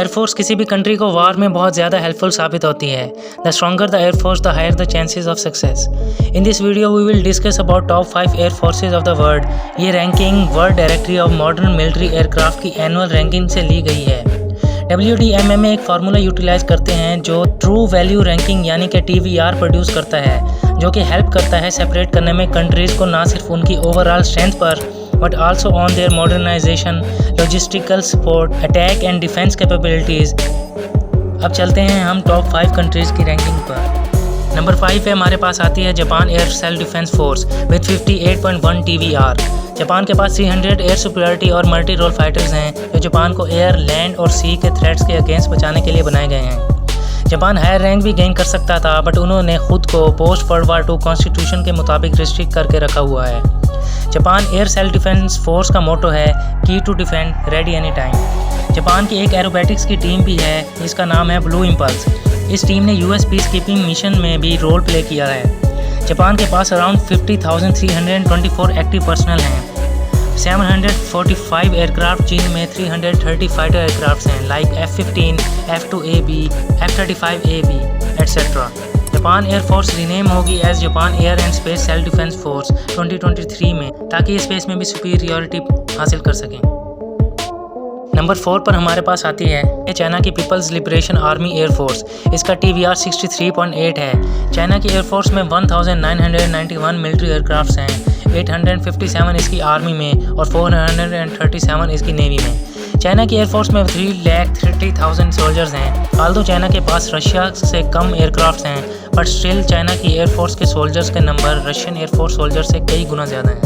Air force किसी भी country को वार में बहुत ज़्यादा हेल्पफुल साबित होती है। The stronger the air force the higher the chances of success. In this video we will discuss about top 5 air forces of the world. ये ranking world directory of modern military aircraft की annual ranking से ली गई है। WDMM एक formula utilise करते हैं जो ट्रू वैल्यू रैंकिंग यानी कि TVR प्रोड्यूस करता है, जो कि हेल्प करता है सेपरेट करने में कंट्रीज़ को ना सिर्फ उनकी ओवरऑल स्ट्रेंथ पर but also on their modernisation, logistical support, attack and defence capabilities. अब चलते हैं हम टॉप 5 कंट्रीज़ की रैंकिंग पर। नंबर 5 पे हमारे पास आती है Japan air self defence force with 58.1 TVR। Japan के पास 300 एयर सुपीरियरिटी और मल्टी रोल फाइटर्स हैं जो जापान को एयर, लैंड और सी के थ्रेट्स के अगेंस्ट बचाने के लिए बनाए गए हैं। जापान हायर रैंक भी गेन कर सकता था बट उन्होंने खुद को पोस्ट वर्ल्ड वार 2 कॉन्स्टिट्यूशन के मुताबिक रिस्ट्रिक्ट करके रखा हुआ है। Japan air self defence force का मोटो है की to defend, ready any time. Japan की एक एरोबैटिक्स की टीम भी है जिसका नाम है ब्लू इम्पल्स। इस टीम ने US पीस कीपिंग मिशन में भी रोल प्ले किया है। जापान के पास अराउंड 50,324 एक्टिव पर्सनल हैं, 745 एयरक्राफ्ट जिनमें में 330 फाइटर एयरक्राफ्ट हैं like F-15, F-2AB, F-35AB etcetera. Japan air force rename होगी as Japan air and space self defence force 2023 में, ताकि स्पेस में भी सुपीरियरिटी हासिल कर सकें। नंबर 4 पर हमारे पास आती है चाइना की पीपल्स लिबरेशन आर्मी एयरफोर्स। इसका TVR 63.8 है। चाइना की एयरफोर्स में 1991 मिलिट्री एयरक्राफ्ट्स हैं, 857 इसकी आर्मी में और 437 इसकी नेवी में। चाइना की एयरफोर्स में 3,30,000 सोल्जर्स हैं। आल्दो चाइना के पास रशिया से कम एयरक्राफ्ट्स हैं बट स्टिल चाइना की एयरफोर्स के सोल्जर्स के नंबर रशियन एयरफोर्स सोल्जर से कई गुना ज़्यादा हैं।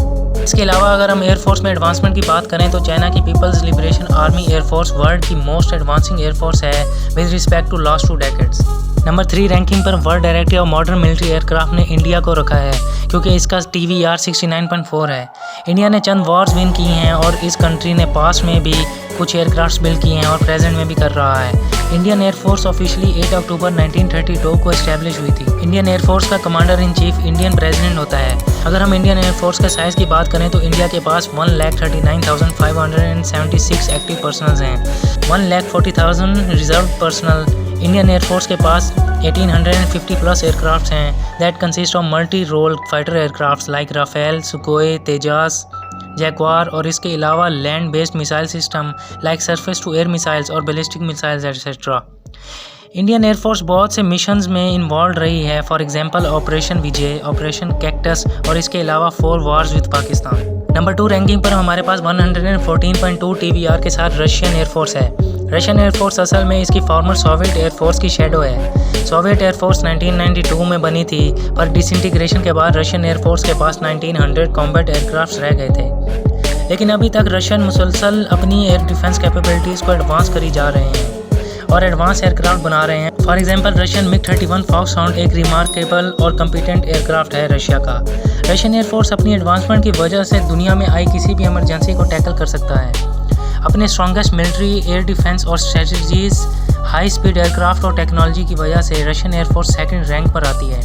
इसके अलावा अगर हम एयरफोर्स में एडवांसमेंट की बात करें तो चाइना की People's liberation army air force world की मोस्ट एडवांसिंग एयरफोर्स है with respect to last 2 decades. Number 3 ranking पर world directory of modern military aircraft ने इंडिया को रखा है क्योंकि इसका TVR 69.4 है। इंडिया ने चंद वॉर्स विन की हैं और इस कंट्री ने पास्ट में भी कुछ एयरक्राफ्ट बिल्ड किए हैं और प्रेजेंट में भी कर रहा है। इंडियन एयरफोर्स ऑफिशियली 8 अक्टूबर 1932 को एस्टेब्लिश हुई थी। इंडियन एयरफोर्स का commander in chief Indian president होता है। अगर हम इंडियन एयरफोर्स के साइज़ की बात करें तो इंडिया के पास 1,39,576 एक्टिव पर्सनल हैं, 1,40,000 रिजर्व पर्सनल। इंडियन एयरफोर्स के पास 1,850 प्लस एयरक्राफ्ट हैं that consist of multi role fighter aircraft like Rafale, Sukhoi, Tejas, Jaguar और इसके अलावा land based missile system like surface to air missiles और ballistic missiles etcetera. Indian air force बहुत से missions में इन्वॉल्व रही है, for example operation Vijay, operation cactus और इसके अलावा 4 wars with Pakistan. Number 2 ranking पर हमारे पास 114.2 TVR के साथ रशियन एयरफोर्स है। रशियन एयरफोर्स असल में इसकी फॉर्मर सोवियत एयरफोर्स की शेडो है। सोवियत एयरफोर्स 1992 में बनी थी पर डिसइंटीग्रेशन के बाद रशियन एयरफोर्स के पास 1900 कॉम्बैट एयरक्राफ्ट रह गए थे। लेकिन अभी तक रशियन मुसलसल अपनी एयर डिफेंस कैपेबिलिटीज़ को एडवांस करी जा रहे हैं और एडवांस एयरक्राफ्ट बना रहे हैं। For example Russian MiG-31 Foxhound एक रिमार्केबल और कम्पिटेंट एयरक्राफ्ट है रशिया का। रशियन एयरफोर्स अपनी एडवांसमेंट की वजह से दुनिया में आई किसी भी इमरजेंसी को टैकल कर सकता है। अपने स्ट्रॉन्गेस्ट मिलिट्री एयर डिफेंस और स्ट्रेटजीज, हाई स्पीड एयरक्राफ्ट और टेक्नोलॉजी की वजह से रशियन एयरफोर्स सेकंड रैंक पर आती है।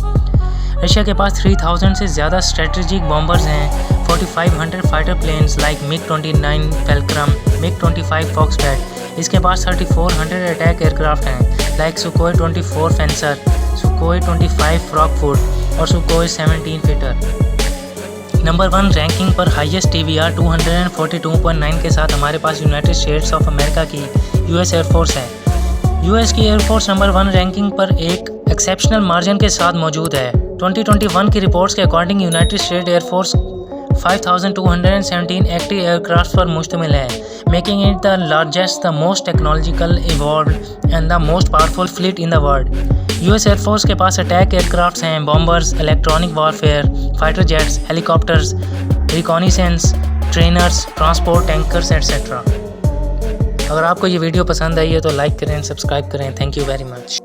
रशिया के पास 3,000 से ज़्यादा स्ट्रेटेजिक बॉम्बर्स हैं, 4,500 fighter planes like MiG-29 Fulcrum, MiG-25 Foxbat. इसके पास 3,400 अटैक एयरक्राफ्ट हैं like Sukhoi 24 Fencer, Sukhoi 25 Frogfoot और सुकोई 17 फिटर। नंबर 1 रैंकिंग पर हाईएस्ट TVR 242.9 के साथ हमारे पास यूनाइटेड स्टेट्स ऑफ अमेरिका की US एयरफोर्स है। US की एयरफोर्स नंबर 1 रैंकिंग पर एक एक्सेप्शनल मार्जिन के साथ मौजूद है। 2021 की रिपोर्ट्स के according United state air force 5,217 active aircraft पर मुश्तमिल है, making it the largest, the most technological evolved and the most powerful fleet in the world. US air force के पास अटैक एयरक्राफ्ट्स हैं, bombers, electronic warfare, fighter jets, helicopters, reconnaissance, trainers, transport tankers etcetera. अगर आपको ये video पसंद आई है तो like करें, subscribe करें। Thank you very much.